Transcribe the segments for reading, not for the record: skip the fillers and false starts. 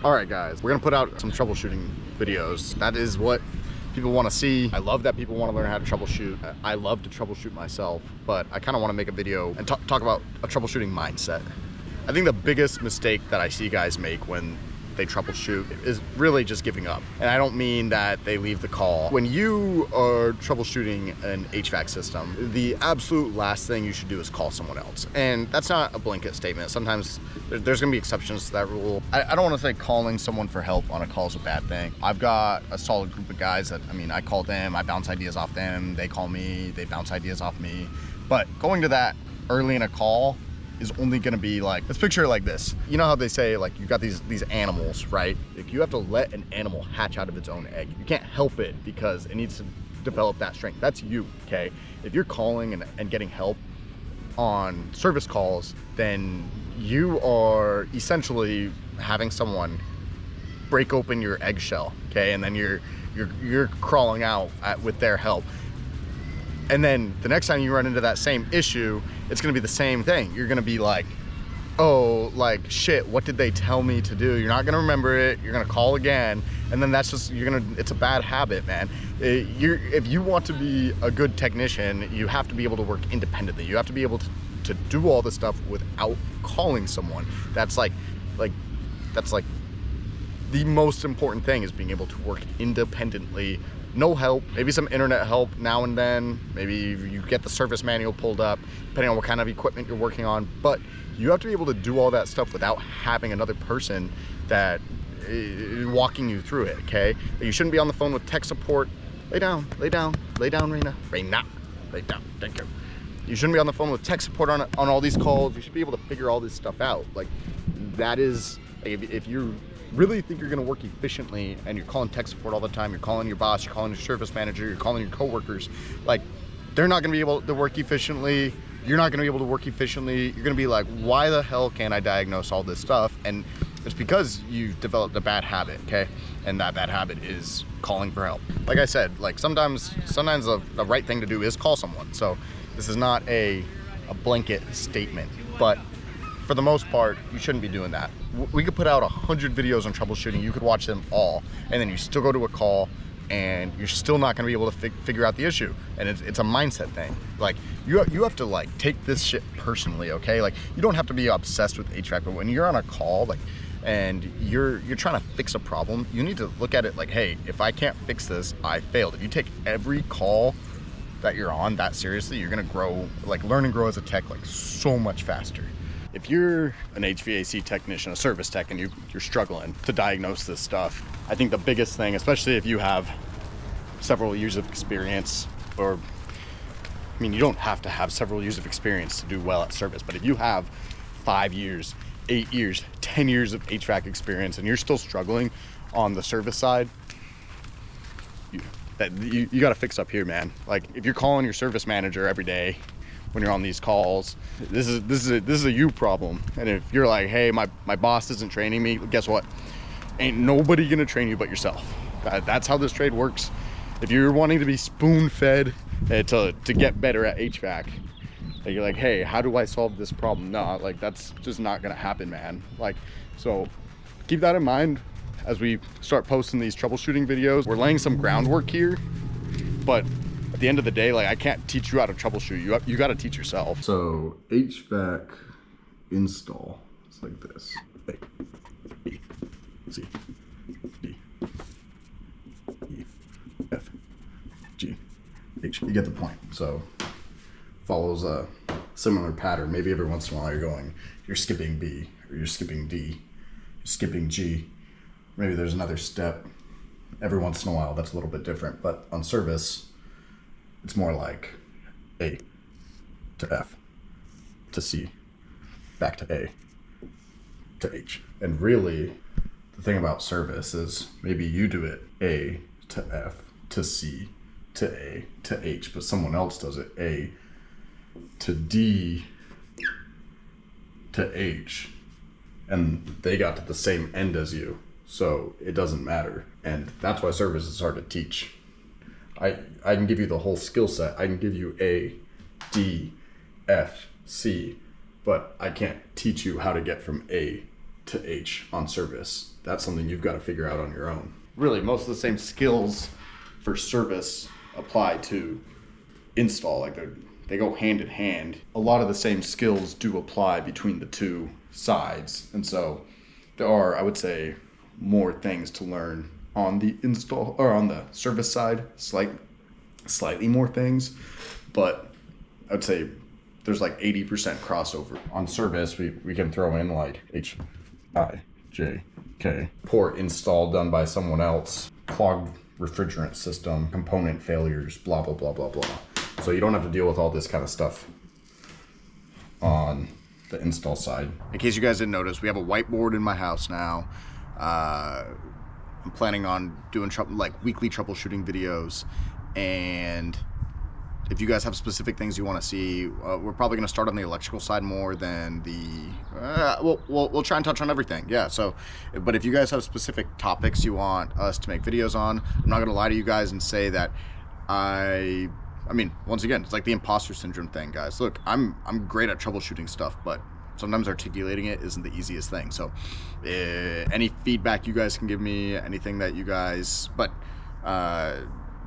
All right, guys, we're gonna put out some troubleshooting videos. That is what people want to see. I love that people want to learn how to troubleshoot. I love to troubleshoot myself, but I kind of want to make a video and talk about a troubleshooting mindset. I think the biggest mistake that I see guys make when they troubleshoot is really just giving up. And I don't mean that they leave the call. When you are troubleshooting an HVAC system, the absolute last thing you should do is call someone else. And that's not a blanket statement. Sometimes there's gonna be exceptions to that rule. I don't wanna say calling someone for help on a call is a bad thing. I've got a solid group of guys that, I call them, I bounce ideas off them, they call me, they bounce ideas off me. But going to that early in a call is only gonna be like, let's picture it like this. You know how they say, like, you've got these animals, right? Like, you have to let an animal hatch out of its own egg. You can't help it because it needs to develop that strength. That's you, okay? If you're calling and getting help on service calls, then you are essentially having someone break open your eggshell, okay? And then you're crawling out with their help. And then the next time you run into that same issue, it's gonna be the same thing. You're gonna be like, oh, like, shit, what did they tell me to do? You're not gonna remember it, you're gonna call again, and then that's just, it's a bad habit, man. If you want to be a good technician, you have to be able to work independently. You have to be able to do all this stuff without calling someone. That's like the most important thing, is being able to work independently. No help, maybe some internet help now and then. Maybe you get the service manual pulled up, depending on what kind of equipment you're working on. But you have to be able to do all that stuff without having another person that is walking you through it, okay? You shouldn't be on the phone with tech support. Lay down, Raina. Raina, lay down, thank you. You shouldn't be on the phone with tech support on all these calls. You should be able to figure all this stuff out. Like, that is, if you really think you're gonna work efficiently and you're calling tech support all the time, you're calling your boss, you're calling your service manager, you're calling your coworkers, like, they're not gonna be able to work efficiently, you're not gonna be able to work efficiently, you're gonna be like, why the hell can't I diagnose all this stuff? And it's because you developed a bad habit, okay? And that bad habit is calling for help. Like I said, like, sometimes the right thing to do is call someone. So this is not a blanket statement, but for the most part, you shouldn't be doing that. We could put out 100 videos on troubleshooting, you could watch them all, and then you still go to a call and you're still not gonna be able to figure out the issue. And it's a mindset thing. Like, you have to, like, take this shit personally, okay? Like, you don't have to be obsessed with HVAC, but when you're on a call, like, and you're trying to fix a problem, you need to look at it like, hey, if I can't fix this, I failed. If you take every call that you're on that seriously, you're gonna grow, like, learn and grow as a tech, like, so much faster. If you're an HVAC technician, a service tech, and you're struggling to diagnose this stuff, I think the biggest thing, especially if you have several years of experience, or, you don't have to have several years of experience to do well at service, but if you have 5 years, 8 years, 10 years of HVAC experience, and you're still struggling on the service side, you gotta fix up here, man. Like, if you're calling your service manager every day when you're on these calls, this is a you problem. And if you're like, hey, my boss isn't training me, guess what? Ain't nobody gonna train you but yourself. That's how this trade works. If you're wanting to be spoon-fed to get better at HVAC, and you're like, hey, how do I solve this problem? No, like, that's just not gonna happen, man. Like, so keep that in mind as we start posting these troubleshooting videos. We're laying some groundwork here, but at the end of the day, like, I can't teach you how to troubleshoot. You got to teach yourself. So HVAC install, it's like this. A, B, C, D, E, F, G, H. You get the point. So follows a similar pattern. Maybe every once in a while you're skipping B, or you're skipping D, you're skipping G. Maybe there's another step. Every once in a while, that's a little bit different. But on service, it's more like A to F to C, back to A to H. And really, the thing about service is maybe you do it A to F to C to A to H, but someone else does it A to D to H, and they got to the same end as you. So it doesn't matter. And that's why service is hard to teach. I can give you the whole skill set. I can give you A, D, F, C, but I can't teach you how to get from A to H on service. That's something you've got to figure out on your own. Really, most of the same skills for service apply to install. Like they go hand in hand. A lot of the same skills do apply between the two sides. And so there are, I would say, more things to learn on the install or on the service side, slightly more things, but I would say there's like 80% crossover. On service, we can throw in like HVAC, poor install done by someone else, clogged refrigerant system, component failures, blah, blah, blah, blah, blah. So you don't have to deal with all this kind of stuff on the install side. In case you guys didn't notice, we have a whiteboard in my house now. I'm planning on doing weekly troubleshooting videos, and if you guys have specific things you want to see, we're probably going to start on the electrical side more than the we'll try and touch on everything. Yeah, so but if you guys have specific topics you want us to make videos on, I'm not going to lie to you guys and say that I mean, once again, it's like the imposter syndrome thing, guys. Look, I'm great at troubleshooting stuff, but sometimes articulating it isn't the easiest thing. So any feedback you guys can give me, anything that you guys, but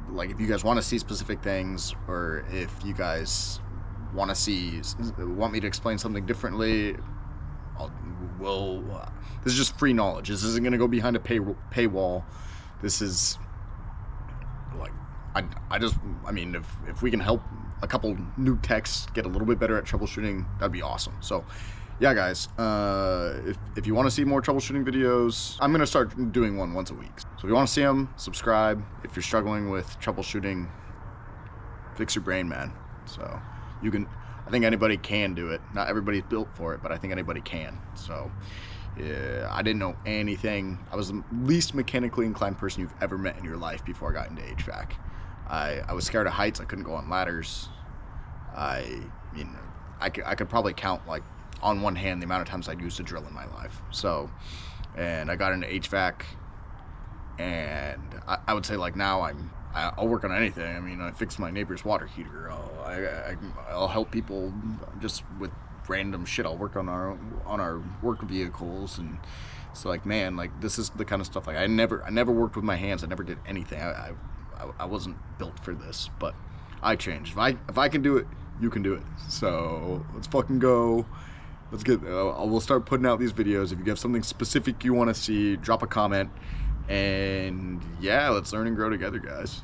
like if you guys want to see specific things, or if you guys want me to explain something differently, this is just free knowledge. This isn't going to go behind a paywall. This is like, I mean, if we can help a couple new techs get a little bit better at troubleshooting, that'd be awesome. So yeah, guys, if you want to see more troubleshooting videos, I'm going to start doing one once a week. So if you want to see them, subscribe. If you're struggling with troubleshooting, fix your brain, man. So you can, I think anybody can do it. Not everybody's built for it, but I think anybody can. So yeah, I didn't know anything. I was the least mechanically inclined person you've ever met in your life before I got into HVAC. I was scared of heights. I couldn't go on ladders. I could probably count like on one hand the amount of times I'd used a drill in my life. So, and I got into HVAC, and I would say like now I'll work on anything. I mean, I fix my neighbor's water heater. I'll help people just with random shit. I'll work on our work vehicles, and so like, man, like this is the kind of stuff like I never worked with my hands. I never did anything. I wasn't built for this, but I changed. If I can do it, you can do it. So let's fucking go. Let's get. We'll start putting out these videos. If you have something specific you want to see, drop a comment, and yeah, let's learn and grow together, guys.